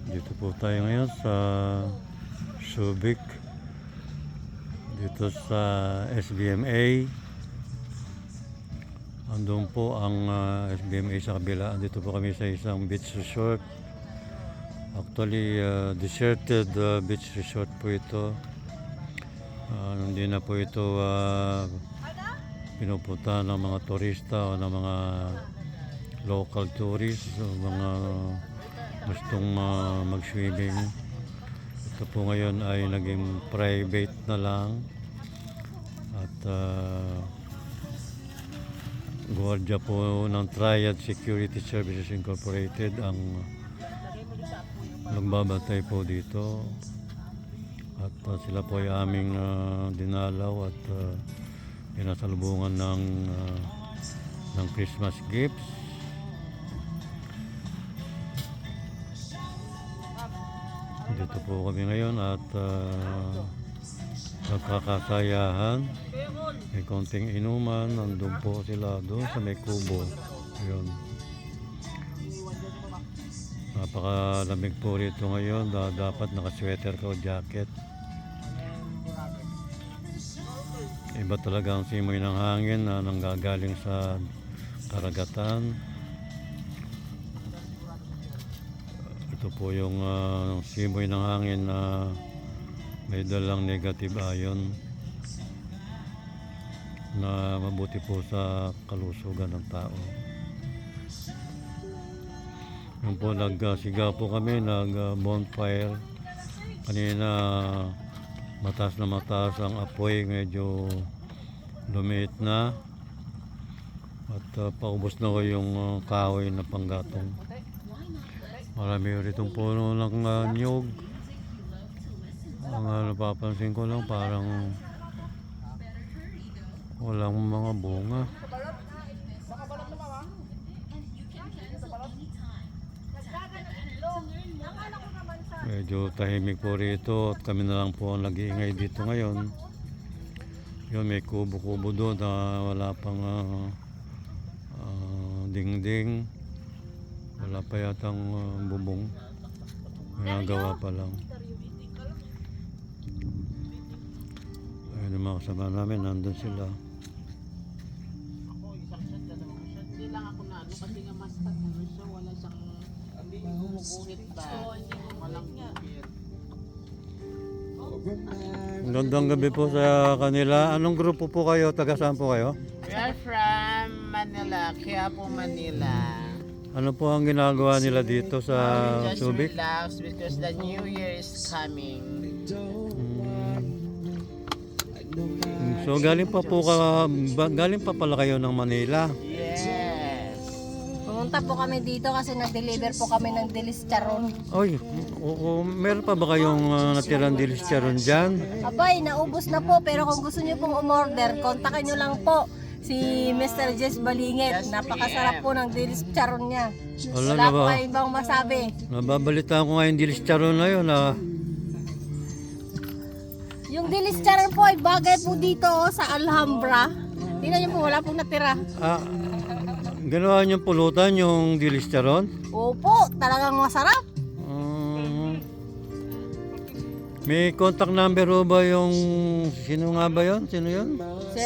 Dito po tayo ngayon sa Subic, dito sa SBMA. Andun po ang SBMA sa kabila. Dito po kami sa isang beach resort. Actually, deserted beach resort po ito. Hindi na po ito pinupunta ng mga turista o ng mga local tourists o mga gustong mag-swimming. Ito po ngayon ay naging private na lang at gwardiya po ng Triad Security Services Incorporated ang nagbabantay po dito at sila po ay aming dinalaw at pinasalubungan ng Christmas gifts. Dito po kami ngayon at nagkakasayahan. May konting inuman. Nandun po sila doon sa may kubo. Ayun. Napakalamig po rito ngayon. Dapat nakasweater ka o jacket. Iba talaga ang simoy ng hangin na nanggagaling sa karagatan. Ito po yung simoy ng hangin na may dalang negative ion na mabuti po sa kalusugan ng tao. Yung po nagsigaw po kami, nag-bonfire. Kanina mataas na mataas ang apoy, medyo lumiit na. At paubos na ko yung kahoy na panggatong. Marami ritong puno ng niyog. Ang napapansin ko lang parang walang mga bunga. Medyo tahimik po rito at kami na lang po ang nag-iingay dito ngayon. Yun, may kubo-kubo doon na wala pang dingding. Wala pa yatang bubong. Ginagawa pa lang. Ayun yung mga kasama namin, nandun sila. Ako, isang shot na naman. Hindi lang ako na ano kasi nga mastat na siya. Wala siyang gumuguhit ba? Walang bukit. Gandang gabi po sa kanila. Anong grupo po kayo? Taga saan po kayo? We are from Manila, Quiapo, Manila. Ano po ang ginagawa nila dito sa We just Subic? relax because the New Year is coming. So galing pa po galing pa pala kayo ng Manila. Yes. Pumunta po kami dito kasi nag-deliver po kami ng dilis charon. Oy, meron pa ba kayong natirang dilis charon dyan? Abay, naubos na po pero kung gusto niyo pong umorder, kontakin niyo lang po si Mr. Jess Balinget. Napakasarap po ng dilis charon niya. Wala Wala na po ba? kayong ibang masabi. Nababalitaan ko nga yung dilis charon na yun. Yung dilis charon po ay bagay po dito sa Alhambra. Tingnan niyo po, wala pong natira. Ginawa niyong pulutan yung dilis charon? Opo, talagang masarap. May contact number ba yung sino nga ba yun? Sino yun? Si